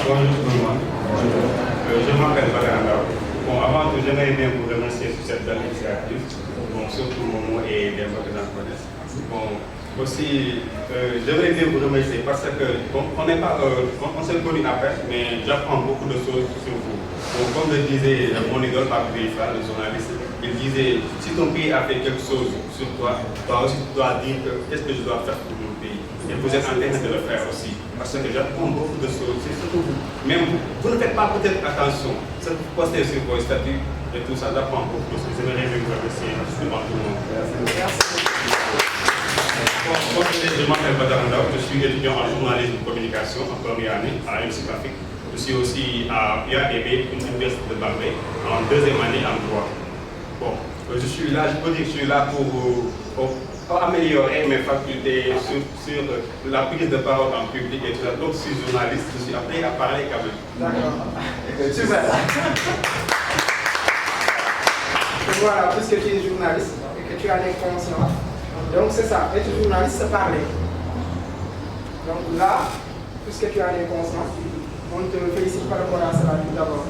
Bonjour tout le monde. Je m'appelle Bagaranda. Bon, avant tout, j'aimerais bien vous remercier sur cette belle initiative. Bon, surtout Momo et les autres qui en connaissent. Bon, aussi, j'aimerais bien vous remercier parce que bon, on s'est connu à peine, mais j'apprends beaucoup de choses sur vous. Bon, comme le disait mon idole Pape Bifa, le journaliste, il disait si ton pays a fait quelque chose sur toi, toi aussi tu dois dire qu'est-ce que je dois faire pour mon pays. Et vous êtes en train de le faire aussi. Parce que j'apprends beaucoup de choses, c'est surtout vous. Même vous ne faites pas peut-être attention. Ce que vous postez sur vos statuts et tout ça, j'apprends beaucoup de choses. J'aimerais bien vous remercier devant tout le monde. Merci. Bon, je m'appelle Badaranda, je suis étudiant en journalisme et communication en première année à l'UNICEF Afrique. Je suis aussi à UADB, Université de Bambey, en deuxième année en droit. Bon, je suis là, je peux dire que je suis là pour améliorer mes facultés sur la prise de parole en public et tout ça. Donc, je suis journaliste, je suis appelé à parler quand même. D'accord. Super. Voilà, puisque tu es journaliste et que tu as les consciences, donc c'est ça, être journaliste, c'est parler. Donc là, puisque tu as les consciences, on te félicite par rapport à cela tout d'abord.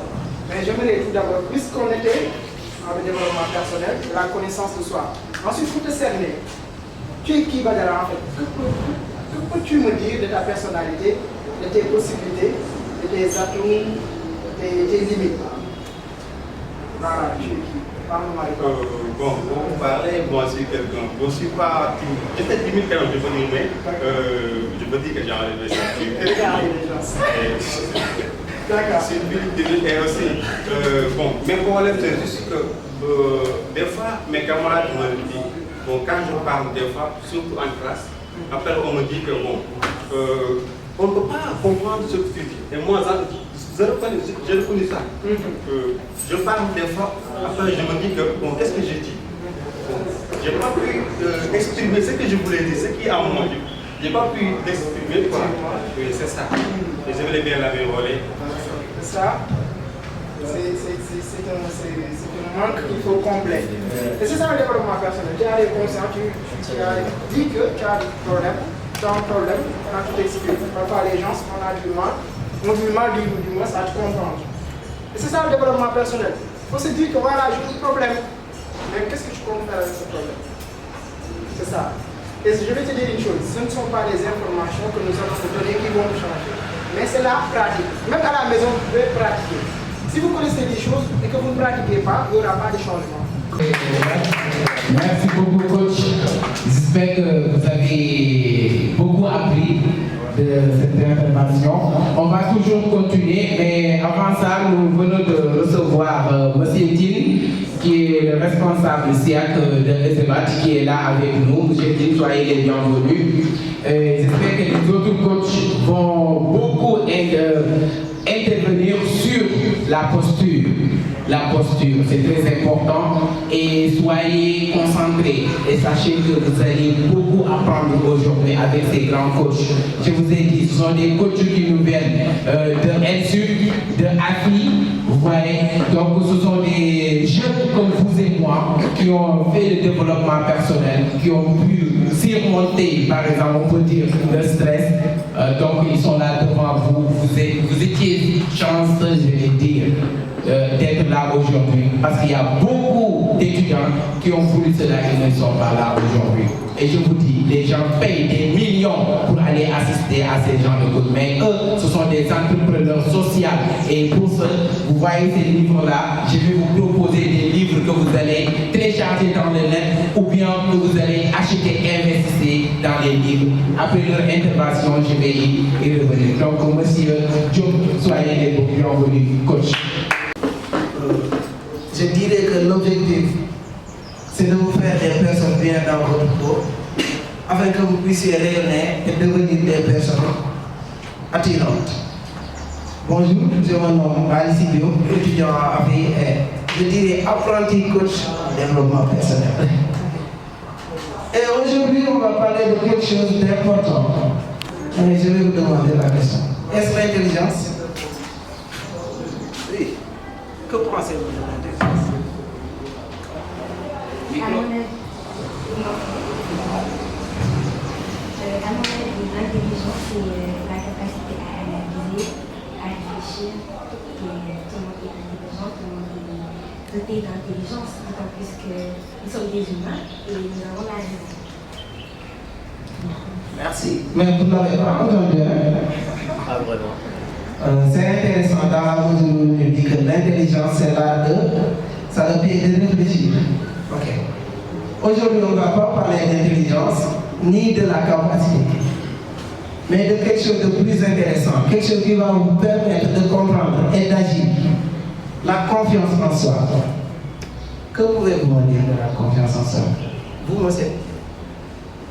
Mais j'aimerais tout d'abord, puisqu'on était dans le développement personnel, la connaissance de soi. Ensuite, pour te cerner, tu es qui, Badara, en fait? Que peux-tu me dire de ta personnalité, de tes possibilités, de tes atouts, de tes limites? Voilà, tu es qui? Parle-moi. Bon, pour vous parler, moi je suis quelqu'un, je ne suis pas timide. J'étais timide quand même, je peux dire, mais je peux dire que j'ai enlevé les gens. D'accord. C'est une timide et aussi, bon, mes problèmes, c'est juste que des fois, mes camarades me disent, bon, quand je parle des fois, surtout en classe, après on me dit que bon, on ne peut pas comprendre ce que tu dis. Et moi, je reconnais ça. Je parle des fois, après je me dis que, bon, qu'est-ce que j'ai dit? Bon, je n'ai pas pu exprimer ce que je voulais dire, ce qui est en moi. Je n'ai pas pu l'exprimer, quoi. Oui, c'est ça. Et je voulais bien la dévoiler. Ça, c'est un manque qu'il faut combler. Et c'est ça le développement personnel. Tu as les conscients, tu as dit que tu as un problème quand tu t'exprimes. Parfois les gens, on a du mal à te comprendre. Et c'est ça le développement personnel. Il faut se dire que voilà, j'ai un problème. Mais qu'est-ce que tu comptes faire avec ce problème? C'est ça. Et je vais te dire une chose, ce ne sont pas des informations que nous allons te donner qui vont nous changer. Mais c'est la pratique. Même à la maison, vous devez pratiquer. Si vous connaissez des choses et que vous ne pratiquez pas, il n'y aura pas de changement. Merci beaucoup, coach. J'espère que vous avez beaucoup appris de cette intervention. On va toujours continuer, mais avant ça, nous venons de recevoir M. Tine, qui est le responsable SIAC de l'ESEBAT, qui est là avec nous. M. Tine, soyez les bienvenus. J'espère que les autres coachs vont beaucoup intervenir sur la posture. La posture, c'est très important et soyez concentrés et sachez que vous allez beaucoup apprendre aujourd'hui avec ces grands coachs. Je vous ai dit, ce sont des coachs qui nous viennent de ENSUC, de AFI, vous voyez. Donc ce sont des jeunes comme vous et moi qui ont fait le développement personnel, qui ont pu surmonter, par exemple, on peut dire, le stress. Donc ils sont là devant vous, vous étiez chanceux, je vais dire, d'être là aujourd'hui, parce qu'il y a beaucoup d'étudiants qui ont voulu cela et ne sont pas là aujourd'hui. Et je vous dis, les gens payent des millions pour aller assister à ces gens de cours. Mais eux, ce sont des entrepreneurs sociaux. Et pour ce, vous voyez ces livres-là, je vais vous proposer des livres que vous allez télécharger dans le net ou bien que vous allez acheter et investir dans les livres. Après leur intervention, je vais y revenir. Donc, monsieur Diop, soyez les bienvenus, coach. Je dirais que l'objectif, c'est de vous faire des personnes bien dans votre peau, afin que vous puissiez rayonner et devenir des personnes attirantes. Bonjour, je me nomme Ali Sidio, étudiant à AFI et je dirais apprenti coach développement personnel. Et aujourd'hui, on va parler de quelque chose d'important. Mais je vais vous demander la question. Est-ce l'intelligence? Oui. Que pensez-vous de l'intelligence? À mon avis, l'intelligence, c'est la capacité à analyser, à réfléchir et comment il est intelligent, comment il est doté d'intelligence, d'autant plus que nous sommes des humains et nous avons la raison. Merci. Mais vous ne l'avez pas entendu, hein? Ah, vraiment. C'est intéressant dans la mesure où on dit que l'intelligence, c'est l'art de, ça le pied de réfléchir. Ok. Aujourd'hui, on ne va pas parler d'intelligence ni de la capacité, mais de quelque chose de plus intéressant, quelque chose qui va vous permettre de comprendre et d'agir. La confiance en soi. Que pouvez-vous me dire de la confiance en soi? Vous, monsieur?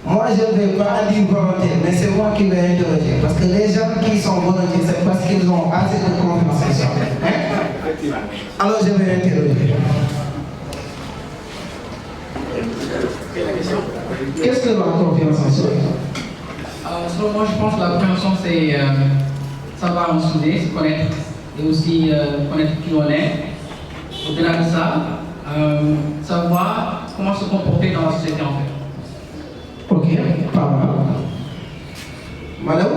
Moi, je ne vais pas dire volontaire, mais c'est moi qui vais interroger. Parce que les gens qui sont volontaires, c'est parce qu'ils ont assez de confiance en soi. Hein? Alors, je vais interroger. Qu'est-ce que la confiance en soi? Selon moi, je pense que la compréhension, c'est savoir en souder, se connaître et aussi connaître qui on est. Au-delà de ça, savoir comment se comporter dans la société en fait. Ok, pas mal. Madame,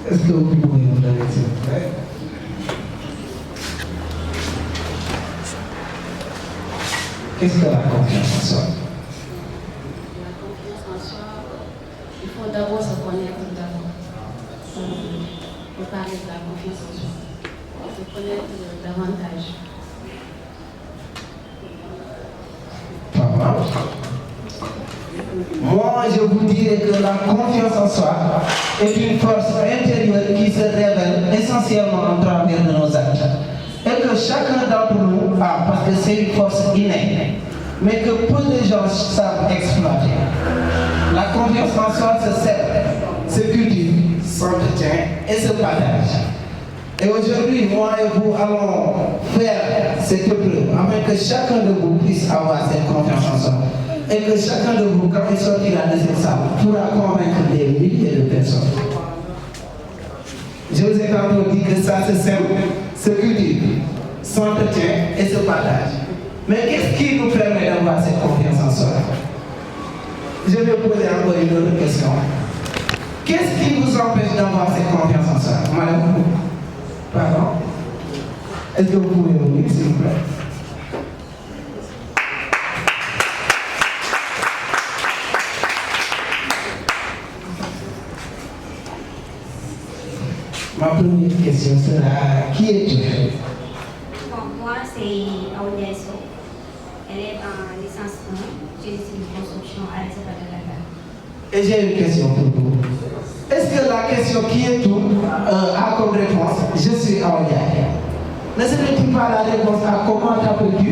est-ce que vous pouvez nous donner s'il vous plaît? Qu'est-ce que la confiance en soi? La confiance en soi, il faut d'abord se connaître d'abord. Pour parler de la confiance en soi. Se connaître davantage. Pas mal. Moi, je vous dirais que la confiance en soi est une force intérieure qui se révèle essentiellement en travers de nos actes. Et que chacun d'entre nous a, parce que c'est une force innée, mais que peu de gens savent exploiter. La confiance en soi se sème, se cultive, s'entretient et se partage. Et aujourd'hui, moi et vous allons faire cette épreuve afin que chacun de vous puisse avoir cette confiance en soi. Et que chacun de vous, quand il sortira de cette salle, pourra convaincre des milliers de personnes. Je vous ai tantôt dit que ça se sème, se cultive, s'entretient et se partage. Mais qu'est-ce qui nous permet d'avoir cette confiance en soi? Je vais poser encore une autre question. Qu'est-ce qui vous empêche d'avoir cette confiance en soi? Madame, pardon? Est-ce que vous pouvez venir, s'il vous plaît? Ma première question sera, qui es-tu? Bon, moi, c'est Aoulia Sow. Elle est en licence 1, génie civil construction à l'ESCP de Dakar. Et j'ai une question pour vous. Est-ce que la question qui est tout a comme réponse, je suis Aoulia? Ne serait-il pas la réponse à comment t'appelles-tu?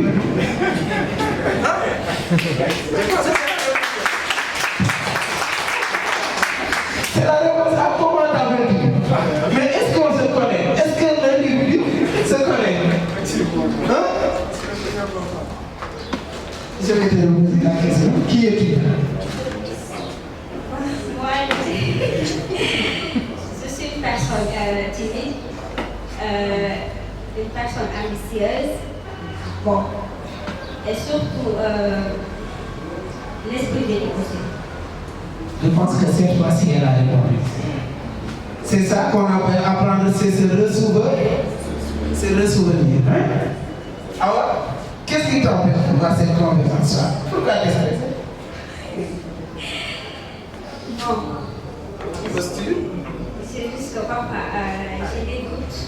C'est la réponse à comment t'appelles-tu? Mais est-ce qu'on se connaît? Est-ce que l'individu se connaît? Hein? Je vais te poser la question. Qui es-tu? Moi, je suis une personne timide, une personne ambitieuse, bon, et surtout l'esprit de l'émotion. Je pense que cette fois-ci, elle a répondu. C'est ça qu'on appelle apprendre, c'est se ressouvenir. C'est ressouvenir. Hein? Alors, qu'est-ce qui t'empêche d'avoir cette confiance? Pourquoi t'es stressé? Non. Posture? C'est juste que parfois j'ai des doutes.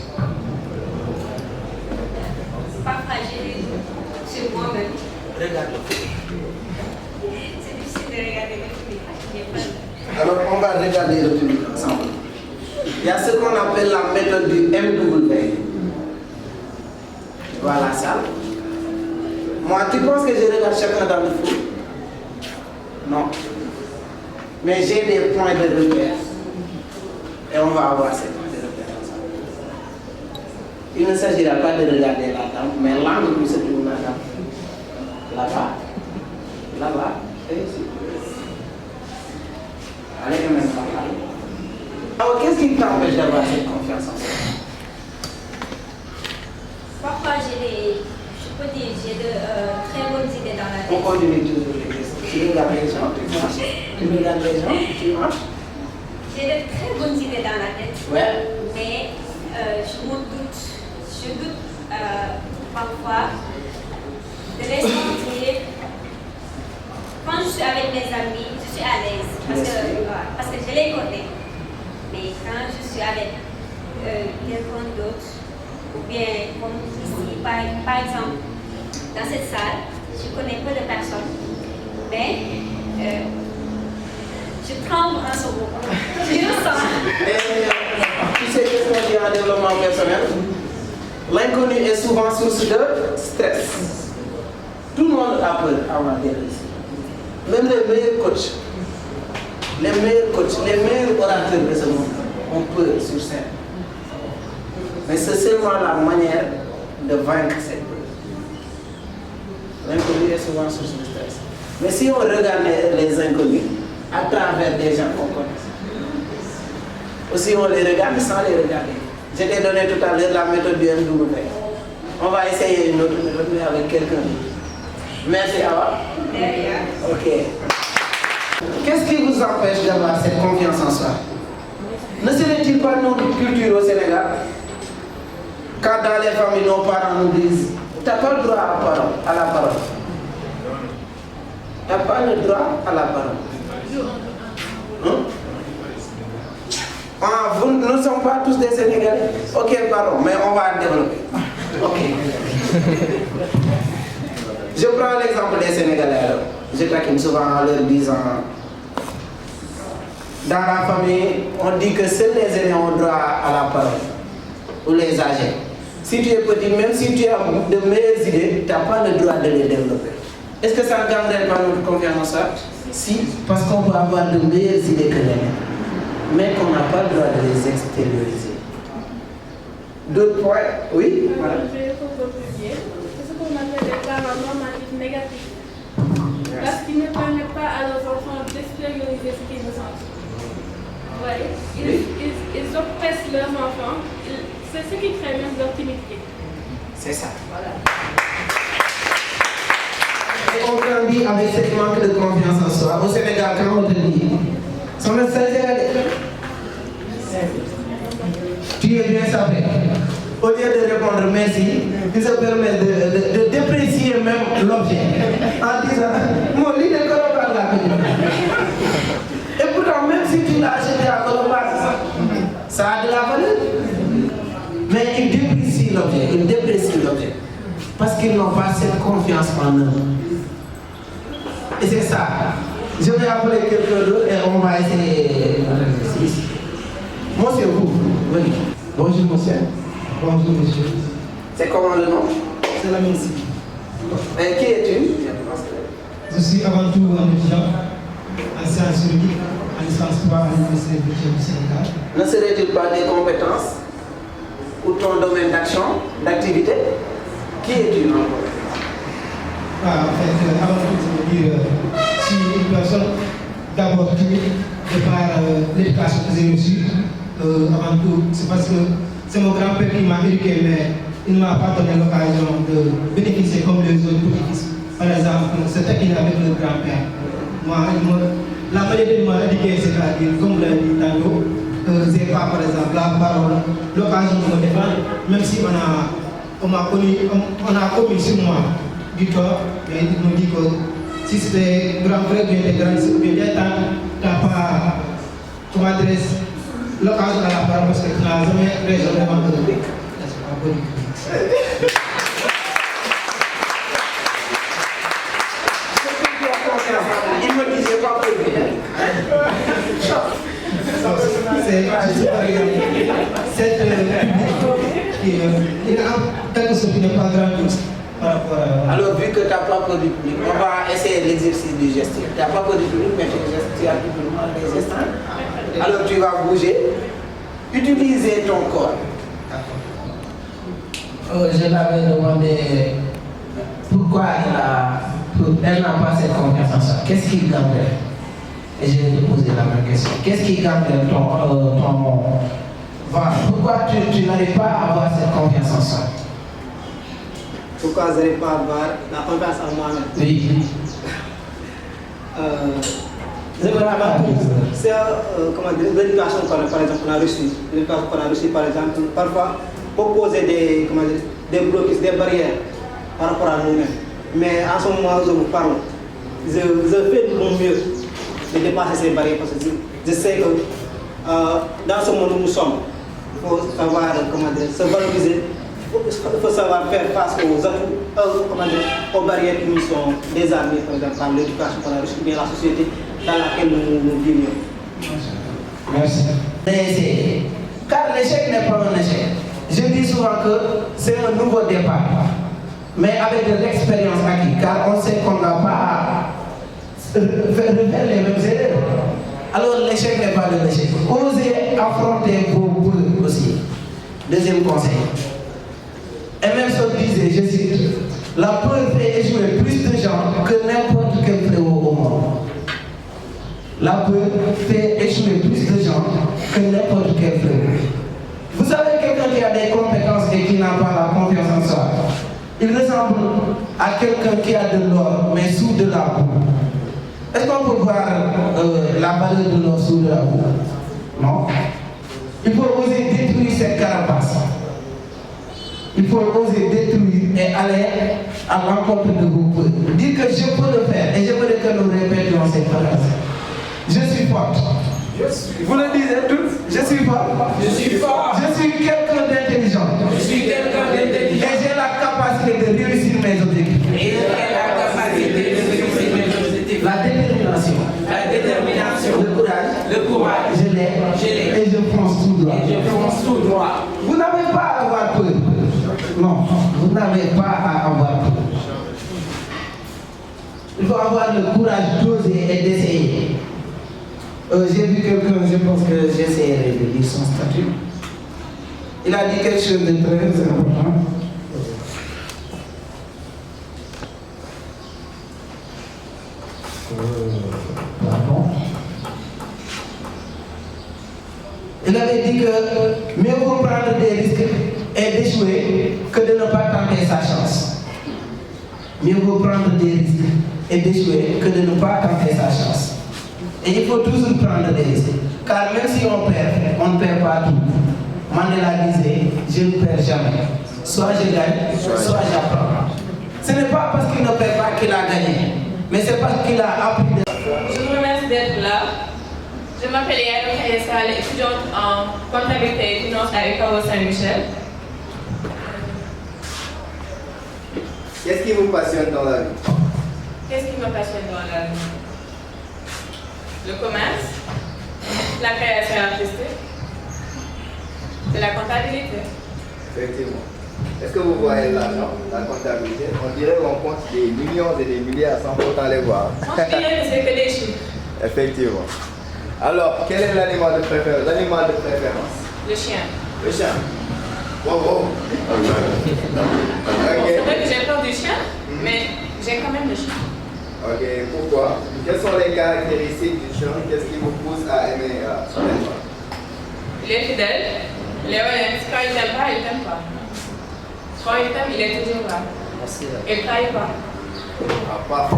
Parfois j'ai des doutes sur moi-même. Regarde le film. C'est difficile de regarder le film parce que j'ai peur. Alors, on va regarder le film ensemble. Il y a ce qu'on appelle la méthode du MW. Voilà ça. Moi, tu penses que je regarde chacun dans le film? Non. Mais j'ai des points de repère. Et on va avoir ces points de repère ensemble. Il ne s'agira pas de regarder la dame, mais l'angle où se trouve la dame. Là-bas. Là-bas. Et ici. Allez, quand même, pas là. Alors, qu'est-ce qui t'empêche d'avoir cette confiance en soi? Parfois je peux dire, j'ai de très bonnes idées dans la tête. On continue toujours les questions. Tu regardes les gens, tu marches. Tu regardes les gens, tu marches. J'ai de très bonnes idées dans la tête. Ouais. Mais je me doute je doute parfois de les sentir. Quand je suis avec mes amis, je suis à l'aise parce que je les connais. Mais quand je suis avec quelqu'un d'autre, ou bien comme ici, par exemple, dans cette salle, je connais peu de personnes, mais je tremble en ce moment. Je le sens. Tu sais qu'est-ce qu'on dit en développement personnel? L'inconnu est souvent source de stress. Tout le monde a peur avant d'être ici. Même les meilleurs coachs, les meilleurs orateurs de ce monde ont peur sur scène. Mais c'est seulement la manière de vaincre cette peur. L'inconnu est souvent source de stress. Mais si on regarde les inconnus à travers des gens qu'on connaît, aussi on les regarde sans les regarder. Je t'ai donné tout à l'heure la méthode du MW. On va essayer une autre méthode, mais avec quelqu'un. Merci Awa. Ok. Qu'est-ce qui vous empêche d'avoir cette confiance en soi? Ne serait-il pas notre culture au Sénégal? Quand dans les familles, nos parents nous disent tu n'as pas le droit à la parole. Tu n'as pas le droit à la parole. Nous ne sommes pas tous des Sénégalais. Ok, pardon, mais on va développer. Ok. Je prends l'exemple des Sénégalais alors. Je taquine souvent en leur disant dans la famille, on dit que seuls les aînés ont droit à la parole, ou les âgés. Si tu es petit, même si tu as de meilleures idées, tu n'as pas le droit de les développer. Est-ce que ça ne gagnerait pas notre confiance en soi? Si, parce qu'on peut avoir de meilleures idées que les mais qu'on n'a pas le droit de les extérioriser. D'autres points? Oui? Voilà. C'est ce qu'on appelle les parents normatifs négatifs. Parce qu'ils ne permettent pas à leurs enfants d'extérioriser ce qu'ils ressentent. Vous voyez? Ils oppressent leurs enfants. C'est ce qui crée même leur timidité. C'est ça. Voilà. Et on grandit avec cette manque de confiance en soi. Au Sénégal, quand on te dit, son tu es bien sapé. Au lieu de répondre merci, tu se permets de déprécier même l'objet en disant mon lit de Colomba là. Et pourtant, même si tu l'as acheté à Colomba, ça a de la valeur. Mais ils déprécient l'objet. Parce qu'ils n'ont pas cette confiance en eux. Et c'est ça. Je vais appeler quelqu'un d'autre et on va essayer l'exercice. Monsieur, vous, venez. Bonjour monsieur. Bonjour monsieur. C'est comment le nom? C'est la Messi. Et qui es-tu? Je suis avant tout un étudiant en sciences juridiques, en licence 3 à l'Université du Sénégal. Ne serait-il pas des compétences ou ton domaine d'action, d'activité? Qui es-tu en fait? En fait, avant tout, je veux dire, je suis une personne d'abord timide de par l'éducation que j'ai reçue. Avant tout, c'est parce que c'est mon grand-père qui m'a éduqué, mais il ne m'a pas donné l'occasion de bénéficier comme les autres petits-fils. Par exemple, c'était qu'il avec le grand-père. La manière de m'éduquer, c'est-à-dire, comme l'a dit tantôt, j'ai pas, par exemple, la parole, l'occasion de me défendre, même si on a commis sur moi du tort, mais il me dit que si c'était grand frère, bien des grands, bien des temps, tu n'as pas, tu m'adresses l'occasion à la parole parce que tu n'as jamais raisonnement de public. C'est pas bon. Il me dit, j'ai pas prévu. C'est par exemple cette public il a quelque chose qui n'est pas grand chose par rapport à... Alors, vu que tu n'as pas peur du public, on va essayer l'exercice du geste. Tu n'as pas peur du public, mais tu as tout le monde des gestes. Alors, tu vas bouger, utiliser ton corps. Je l'avais demandé pourquoi elle n'a pas cette confiance en soi. Qu'est-ce qui gagnerait? Et je vais te poser la même question. Qu'est-ce qui gagnerait voilà. Pourquoi tu n'arrives pas à avoir cette confiance en soi? Pourquoi je n'arrive pas à avoir la confiance en moi-même? Oui. C'est l'éducation par exemple qu'on a reçue. L'éducation qu'on a reçue, par exemple, parfois poser des blocages, des barrières par rapport à nous-mêmes. Mais en ce moment où je vous parle, je fais de mon mieux de dépasser ces barrières parce que je sais que dans ce monde où nous sommes, il faut savoir se valoriser, il faut savoir faire face aux atouts, aux barrières qui nous sont désarmées, par exemple par l'éducation, par la société dans laquelle nous vivons. Merci. Car l'échec n'est pas un échec. Je dis souvent que c'est un nouveau départ, mais avec de l'expérience acquise, car on sait qu'on ne va pas refaire les mêmes erreurs. Alors l'échec n'est pas de l'échec. Osez affronter vos peurs aussi. Deuxième conseil. Et même ce disait, je cite, la peur fait échouer plus de gens que n'importe quel fléau au monde. La peur fait échouer plus de gens que n'importe quel fléau. Vous savez, quelqu'un qui a des compétences et qui n'a pas la confiance en soi, il ressemble à quelqu'un qui a de l'or mais sous de la boue. Est-ce qu'on peut voir la valeur de l'or sous de la boue? Non. Il faut oser détruire cette carapace. Il faut oser détruire et aller à l'encontre de vos peurs. Dire que je peux le faire et je veux que nous répétions cette phrase. Je suis forte. Vous le disiez tous, je suis fort. Je suis fort. Je suis quelqu'un d'intelligent. Je suis quelqu'un d'intelligent. Et j'ai la capacité de réussir mes objectifs. Et j'ai la capacité de réussir mes objectifs. La détermination. La détermination. Le courage. Le courage. Je l'ai. Et je fonce tout droit. Et je fonce tout droit. Vous n'avez pas à avoir peur. Non, vous n'avez pas à avoir peur. Il faut avoir le courage d'oser et d'essayer. J'ai vu quelqu'un, je pense que j'essaierai de lire son statut. Il a dit quelque chose de très important. Pardon. Il avait dit que mieux vaut prendre des risques et d'échouer que de ne pas tenter sa chance. Mieux vaut prendre des risques et d'échouer que de ne pas tenter sa chance. Et il faut toujours prendre des risques. Car même si on ne perd pas tout. Mandela disait, je ne perds jamais. Soit je gagne, soit j'apprends. Ce n'est pas parce qu'il ne perd pas qu'il a gagné, mais c'est parce qu'il a appris de... Je vous remercie d'être là. Je m'appelle Yann Kayesal, étudiante en comptabilité et finance à UCAO Saint-Michel. Qu'est-ce qui vous passionne dans la vie? Qu'est-ce qui me passionne dans la vie? Le commerce, la création artistique, c'est la comptabilité. Effectivement. Est-ce que vous voyez l'argent, la comptabilité? On dirait qu'on compte des millions et des milliards sans pourtant les voir. On dirait que c'est que des chiffres. Effectivement. Alors, quel est l'animal de préférence? L'animal de préférence? Le chien. Le chien. Wow, wow. C'est vrai que j'ai peur du chien, mais j'ai quand même le chien. Ok, pourquoi? Quelles sont les caractéristiques du chien? Qu'est-ce qui vous pousse à aimer son animal? Il est fidèle, il est honnête. Quand il t'aime pas, il t'aime pas. Quand il t'aime, il est toujours là. Il ne trahit pas. Ah, parfait.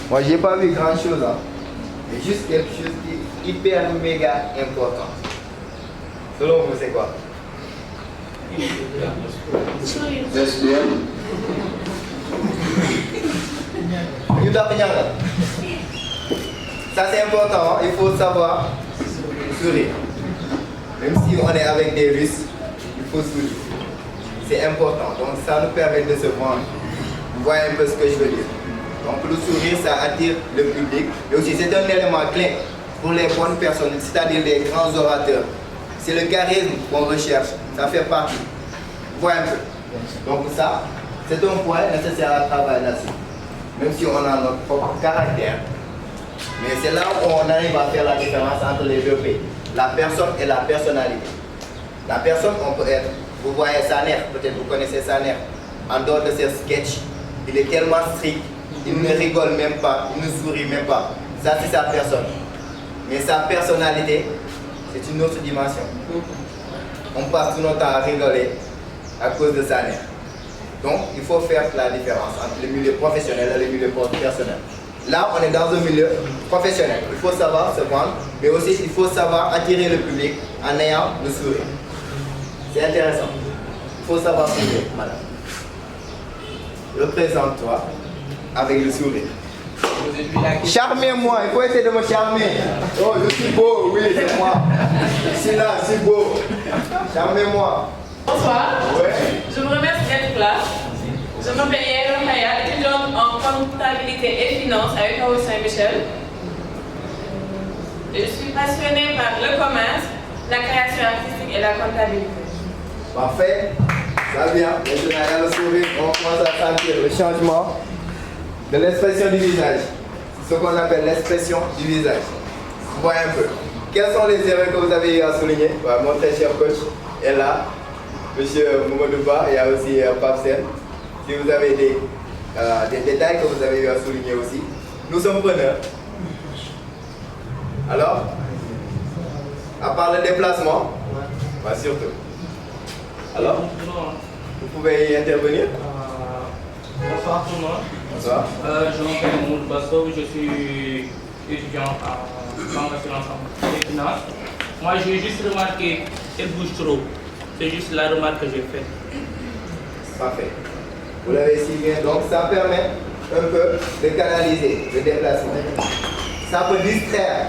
Moi, j'ai pas vu grand chose, hein. Mais juste quelque chose qui est hyper méga important. Selon vous, c'est quoi? Sourire. Ça c'est important, hein? Il faut savoir sourire. Même si on est avec des Russes, il faut sourire. C'est important, donc ça nous permet de se vendre. Vous voyez un peu ce que je veux dire. Donc le sourire, ça attire le public. Et aussi c'est un élément clé pour les bonnes personnes, c'est-à-dire les grands orateurs. C'est le charisme qu'on recherche, ça fait partie. Vous voyez un peu. Donc ça, c'est un point nécessaire à travailler là-dessus. Même si on a notre propre caractère. Mais c'est là où on arrive à faire la différence entre les deux pays. La personne et la personnalité. La personne, on peut être, vous voyez Saner, peut-être vous connaissez Saner. En dehors de ses sketchs, il est tellement strict, il ne rigole même pas, il ne sourit même pas. Ça, c'est sa personne. Mais sa personnalité, c'est une autre dimension. On passe tout notre temps à rigoler à cause de Saner. Donc, il faut faire la différence entre le milieu professionnel et le milieu personnel. Là, on est dans un milieu professionnel. Il faut savoir se vendre, mais aussi il faut savoir attirer le public en ayant le sourire. C'est intéressant. Il faut savoir sourire, madame. Représente-toi avec le sourire. Charmez-moi, il faut essayer de me charmer. Oh, je suis beau, oui, c'est moi. Je suis là, je suis beau. Charmez-moi. Bonsoir. Ouais. Je vous remercie d'être là. Je m'appelle Yael Maya, étudiante en comptabilité et finance avec AO Saint-Michel. Je suis passionnée par le commerce, la création artistique et la comptabilité. Parfait. Ça vient. Maintenant, il y a le sourire. On commence à sentir le changement de l'expression du visage. C'est ce qu'on appelle l'expression du visage. Voyez un peu. Quelles sont les erreurs que vous avez eu à souligner? Mon très cher coach est là. Monsieur Moumoudouba, il y a aussi Pape Sen. Si vous avez des détails que vous avez eu à souligner aussi, nous sommes preneurs. Alors, à part le déplacement, surtout. Alors, vous pouvez y intervenir. Bonsoir tout le monde. Bonsoir. Je m'appelle Moumoud Basso, je suis étudiant en banque d'assurance et finance. Moi, j'ai juste remarqué qu'elle bouge trop. C'est juste la remarque que j'ai faite. Parfait. Vous l'avez si bien. Donc, ça permet un peu de canaliser le déplacement. Ça peut distraire.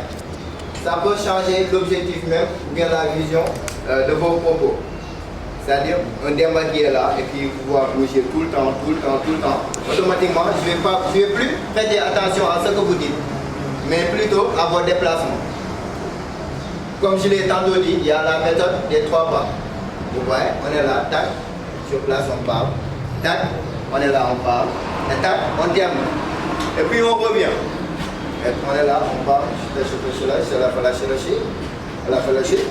Ça peut changer l'objectif même ou bien la vision de vos propos. C'est-à-dire un débat qui est là et qui vous voit bouger tout le temps. Automatiquement, je ne vais plus prêter attention à ce que vous dites, mais plutôt à vos déplacements. Comme je l'ai tantôt dit, il y a la méthode des 3 pas. Vous voyez, on est là, tac, sur place on parle, tac, on est là, on parle, et tac, on termine. Et puis on revient. Et on est là, on parle,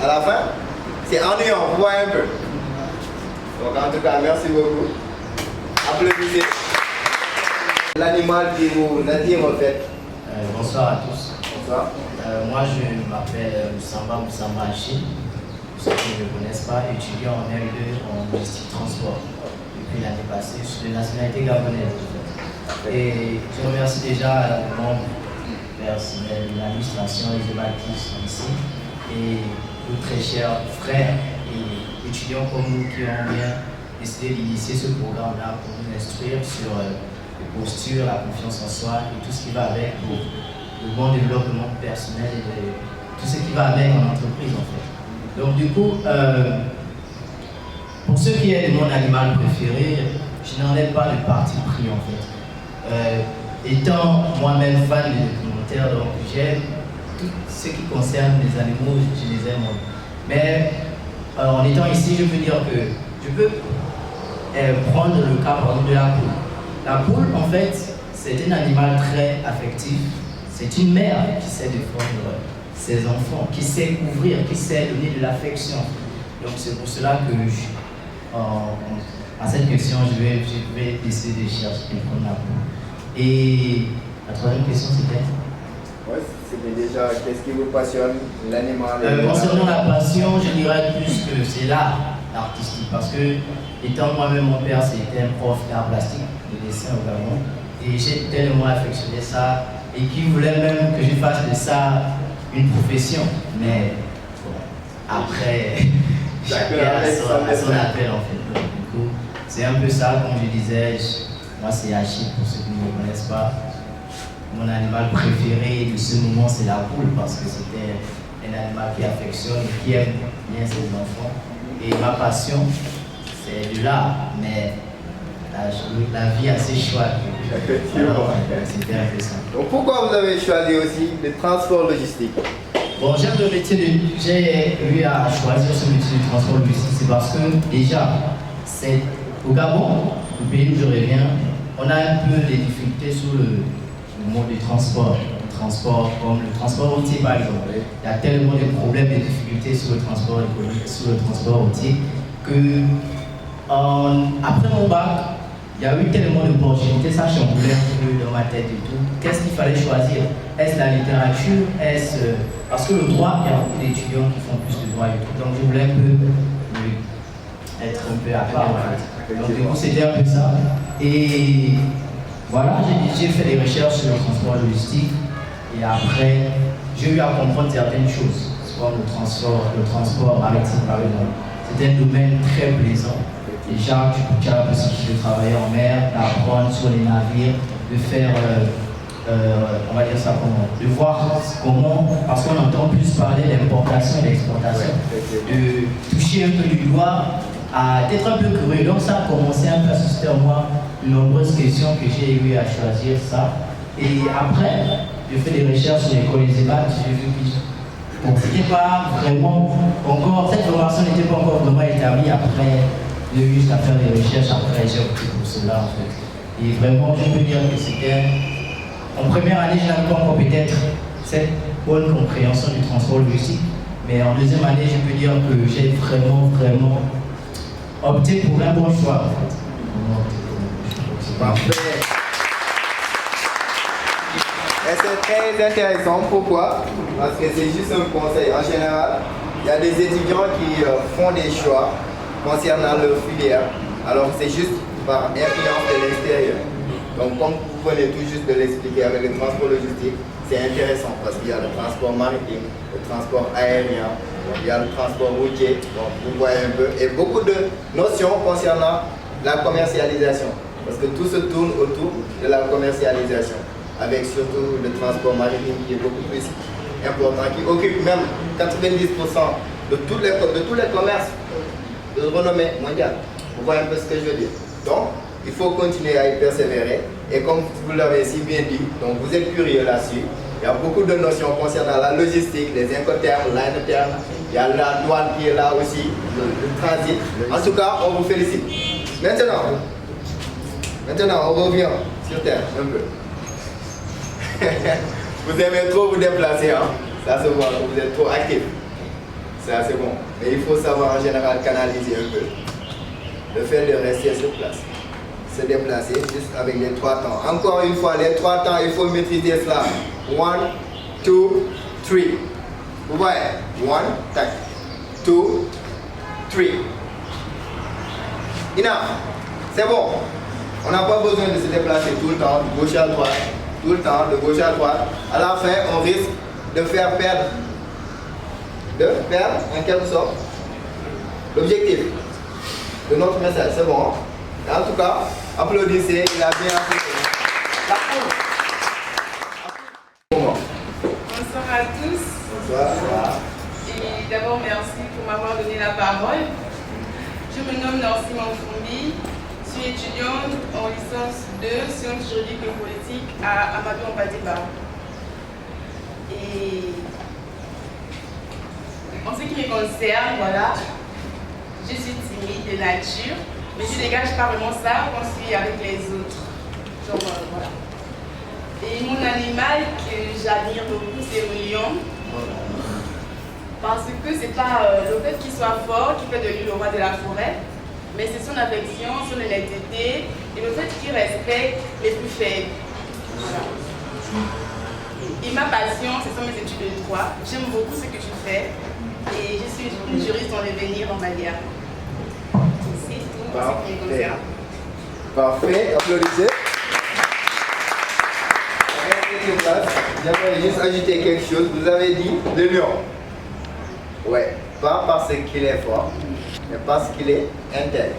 à la fin, c'est ennuyant, vous voyez un peu. Donc en tout cas, merci beaucoup. Applaudissez. L'animal qui vous attire en fait. Bonsoir à tous. Bonsoir. Moi je m'appelle Moussamba Achille. Pour ceux qui ne me connaissent pas, étudiant en R2 en logistique transport depuis l'année passée. Je suis de nationalité gabonaise. Et je remercie déjà les membres personnels de l'administration et des bâtiments qui sont ici. Et nos très chers frères et étudiants comme nous qui ont bien décidé d'initier ce programme-là pour nous instruire sur les postures, la confiance en soi et tout ce qui va avec pour le bon développement personnel et tout ce qui va avec en entreprise en fait. Donc du coup, pour ce qui est de mon animal préféré, je n'en ai pas de parti pris en fait. Étant moi-même fan de documentaires, donc j'aime tout ce qui concerne les animaux, je les aime. Mais en étant ici, je peux dire que je peux prendre le cas par exemple de la poule. La poule, en fait, c'est un animal très affectif. C'est une mère qui sait défendre ses enfants, qui sait couvrir, qui sait donner de l'affection. Donc c'est pour cela que à cette question, je vais essayer de chercher de prendre la poule. Et la troisième question, c'était? Oui, c'était déjà qu'est-ce qui vous passionne, l'animal? Concernant la passion, je dirais plus que c'est l'art artistique. Parce que, étant moi-même, mon père, c'était un prof d'art plastique, de dessin au Gabon. Et j'ai tellement affectionné ça. Et qui voulait même que je fasse de ça une profession. Mais bon, après, chacun a son appel en fait. Donc, du coup, c'est un peu ça, comme je disais. Moi, c'est Achille, pour ceux qui ne me connaissent pas. Mon animal préféré de ce moment, c'est la poule, parce que c'était un animal qui affectionne et qui aime bien ses enfants. Et ma passion, c'est de l'art, mais la vie a ses choix. C'était un peu ça. Donc pourquoi vous avez choisi aussi le transport logistique? Bon, j'ai eu à choisir ce métier de transport logistique, c'est parce que déjà, c'est au Gabon, le pays où je reviens, on a un peu des difficultés sur le mode du transport. Comme le transport routier par exemple. Il y a tellement de problèmes et de difficultés sur le transport routier que après mon bac, il y a eu tellement d'opportunités, ça chamboulait un peu dans ma tête et tout. Qu'est-ce qu'il fallait choisir? Est-ce la littérature? Parce que le droit, il y a beaucoup d'étudiants qui font plus de droit et tout. Donc je voulais un peu être un peu à part en fait. Donc du coup c'était un peu ça. Et voilà, j'ai fait des recherches sur le transport logistique. Et après, j'ai eu à comprendre certaines choses, comme le transport maritime par exemple. c'est un domaine très plaisant. Déjà, tu as la possibilité de travailler en mer, d'apprendre sur les navires, de faire, on va dire ça comment, de voir comment, parce qu'on entend plus parler d'importation et d'exportation, de toucher un peu du doigt, d'être un peu curieux. Donc ça a commencé un peu à susciter en moi de nombreuses questions que j'ai eu à choisir ça. Et après, j'ai fait des recherches sur l'école des EBAT, j'ai vu que bon, c'était pas vraiment encore, cette formation n'était pas encore vraiment établie. Après, j'ai eu juste à faire des recherches, après j'ai opté pour cela en fait. Et vraiment, je peux dire que c'était, en première année, je n'avais pas encore peut-être cette bonne compréhension du transport logistique, mais en deuxième année, je peux dire que j'ai vraiment opté pour un bon choix en fait. Parfait. Et c'est très intéressant. Pourquoi? Parce que c'est juste un conseil. En général, il y a des étudiants qui font des choix concernant leur filière. Alors c'est juste par influence de l'extérieur. Donc comme vous venez tout juste de l'expliquer avec le transport logistique, c'est intéressant parce qu'il y a le transport maritime, le transport aérien, il y a le transport routier, donc vous voyez un peu, et beaucoup de notions concernant la commercialisation. Parce que tout se tourne autour de la commercialisation, avec surtout le transport maritime qui est beaucoup plus important, qui occupe même 90% de tous les commerces de renommée mondiale. Vous voyez un peu ce que je veux dire. Donc, il faut continuer à y persévérer. Et comme vous l'avez si bien dit, donc vous êtes curieux là-dessus. Il y a beaucoup de notions concernant la logistique, les incoterms, l'interterm. Il y a la douane qui est là aussi, le transit. En tout cas, on vous félicite. Maintenant, on revient sur Terre un peu. Vous aimez trop vous déplacer, hein? Ça se voit, vous êtes trop actif. Ça c'est bon. Mais il faut savoir en général canaliser un peu. Le fait de rester sur place. Se déplacer juste avec les 3 temps. Encore une fois, les 3 temps, il faut maîtriser cela. 1, 2, 3. Vous voyez? 1, tac. 2, 3. Enough. C'est bon. On n'a pas besoin de se déplacer tout le temps, de gauche à droite. Tout le temps, de gauche à droite. À la fin, on risque de faire perdre en quelque sorte l'objectif de notre message. C'est bon. En tout cas, applaudissez, il a bien applaudi. Bonsoir à tous. Bonsoir. Et d'abord, merci pour m'avoir donné la parole. Je me nomme Nancy Manfoumbi. Je suis étudiante en licence 2 sciences juridiques et politiques à Amadou Mbadiba. Et en ce qui me concerne, voilà, je suis timide de nature, mais je dégage pas vraiment ça quand je suis avec les autres. Genre, voilà. Et mon animal que j'admire beaucoup, c'est le lion. Parce que c'est pas le fait qu'il soit fort qui fait de lui le roi de la forêt, mais c'est son affection, son honnêteté et le fait qu'il respecte les plus faibles. Voilà. Et ma passion, ce sont mes études de droit. J'aime beaucoup ce que tu fais et je suis une juriste en devenir en Malia. C'est tout ce qui me concerne. Parfait, applaudissez. J'aimerais juste ajouter quelque chose. Vous avez dit le lion. Ouais, pas parce qu'il est fort, mais parce qu'il est intègre.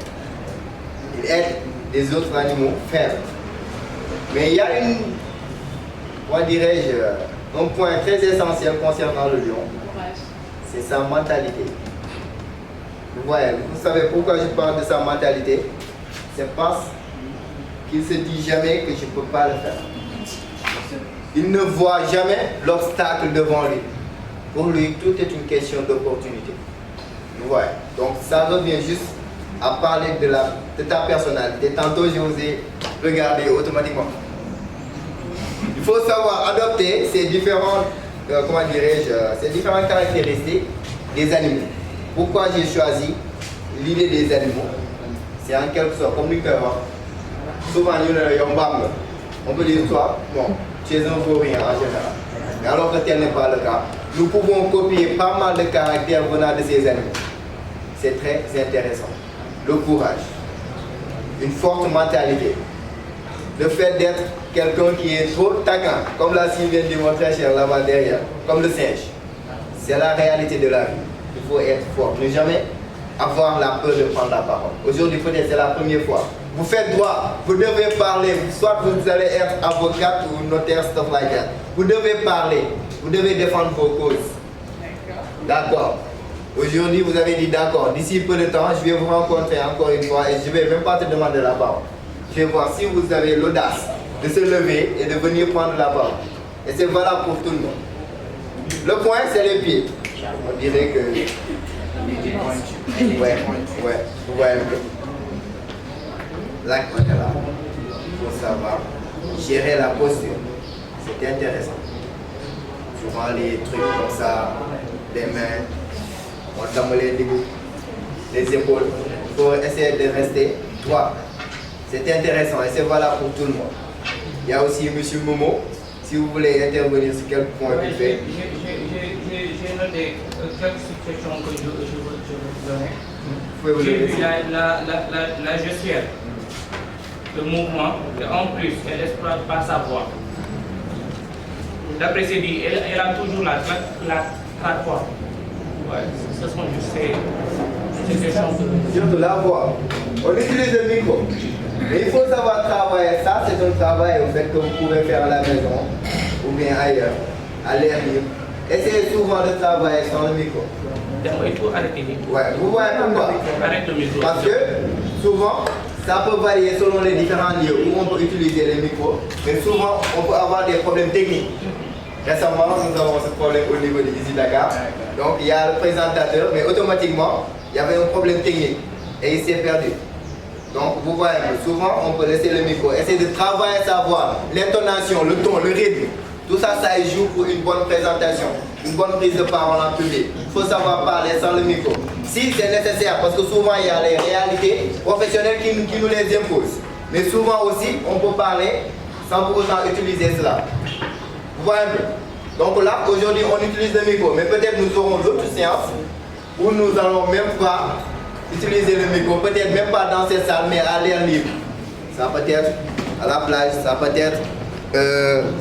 Il aide les autres animaux faibles. Mais il y a un point très essentiel concernant le lion. C'est sa mentalité. Vous voyez, vous savez pourquoi je parle de sa mentalité? C'est parce qu'il ne se dit jamais que je ne peux pas le faire. Il ne voit jamais l'obstacle devant lui. Pour lui, tout est une question d'opportunité. Vous voyez. Donc ça revient juste à parler de ta personnalité. Tantôt, je vous ai regardé automatiquement. Il faut savoir adopter ces différentes, ces différentes caractéristiques des animaux. Pourquoi j'ai choisi l'idée des animaux? C'est en quelque sorte, comme nous faisons. Souvent, on peut dire, toi, bon, tu es un vaurien en général. Mais alors que tel n'est pas le cas, nous pouvons copier pas mal de caractères venant de ces animaux. C'est très intéressant. Le courage, une forte mentalité, le fait d'être quelqu'un qui est trop taquin, comme la Sylvie vient de dire mon très cher là-bas derrière, comme le singe. C'est la réalité de la vie. Il faut être fort, ne jamais avoir la peur de prendre la parole. Aujourd'hui, peut-être c'est la première fois. Vous faites droit, vous devez parler, soit vous allez être avocate ou notaire, stuff like that. Vous devez parler, vous devez défendre vos causes. D'accord. Aujourd'hui, vous avez dit d'accord, d'ici peu de temps, je vais vous rencontrer encore une fois et je ne vais même pas te demander la parole. Je vais voir si vous avez l'audace de se lever et de venir prendre la parole. Et c'est valable pour tout le monde. Le point, c'est les pieds. On dirait que... Ouais, vous voyez un peu. Là, il faut savoir gérer la posture. C'est intéressant. Souvent, les trucs comme ça, les mains, on tend les épaules. Il faut essayer de rester droit. C'est intéressant et c'est valable pour tout le monde. Il y a aussi M. Momo, si vous voulez intervenir sur quelques points qu'il fait. J'ai noté quelques situations que je vous donner. J'ai vu la gestuelle, le mouvement, et en plus, elle n'exploite pas sa voix. D'après ce dit, elle a toujours la trajectoire. Ouais, ce sont juste ces questions de... Surtout la voix. On utilise le micro. Mais il faut savoir travailler ça, c'est un travail au fait que vous pouvez faire à la maison ou bien ailleurs, à l'air libre. Essayez souvent de travailler sans le micro. Il faut arrêter le micro. Ouais, vous voyez pourquoi? Arrête le micro. Parce que souvent, ça peut varier selon les différents lieux où on peut utiliser les micros, mais souvent on peut avoir des problèmes techniques. Récemment, nous avons ce problème au niveau de Easy Dakar. Donc il y a le présentateur, mais automatiquement, il y avait un problème technique et il s'est perdu. Donc vous voyez, souvent on peut laisser le micro, essayer de travailler sa voix, l'intonation, le ton, le rythme. Tout ça, ça joue pour une bonne présentation, une bonne prise de parole en public. Il faut savoir parler sans le micro. Si c'est nécessaire, parce que souvent il y a les réalités professionnelles qui nous les imposent. Mais souvent aussi, on peut parler sans pour autant utiliser cela. Vous voyez un peu? Donc là, aujourd'hui, on utilise le micro, mais peut-être nous aurons d'autres séances où nous n'allons même pas utiliser le micro, peut-être même pas dans cette salle, mais à l'air libre. Ça peut être à la plage, ça peut être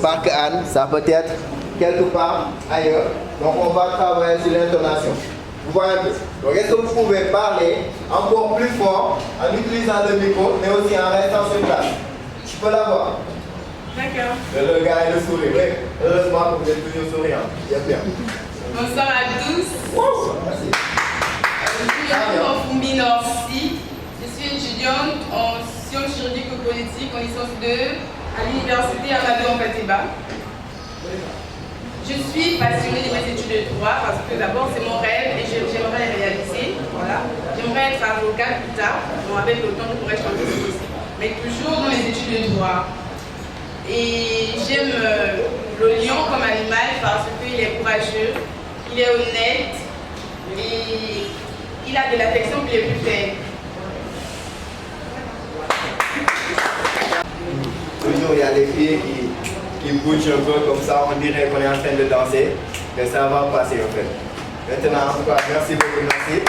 Parc Anne, ça peut être quelque part ailleurs. Donc on va travailler sur l'intonation. Vous voyez un peu? Donc est-ce que vous pouvez parler encore plus fort en utilisant le micro, mais aussi en restant sur place? Tu peux l'avoir. D'accord. Le gars et le sourire, oui. Heureusement que vous êtes toujours souriant. Bien, bien. Bonsoir à tous. Merci. Je suis Foumbi Norsi. Je suis étudiante en sciences juridiques et politiques en licence 2 à l'université Amadou Hampâté-Bâ. Je suis passionnée de mes études de droit parce que d'abord c'est mon rêve et j'aimerais le réaliser. Voilà. J'aimerais être avocate plus tard. Bon, avec le temps, je pourrais changer si possible. Mais toujours dans les études de droit. Et j'aime le lion comme animal parce qu'il est courageux, il est honnête et il a de l'affection pour les plus faibles. Toujours il y a les filles qui bougent un peu comme ça, on dirait qu'on est en train de danser, mais ça va passer en fait. Maintenant, en tout cas, merci beaucoup, merci.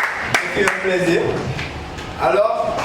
C'était un plaisir. Alors,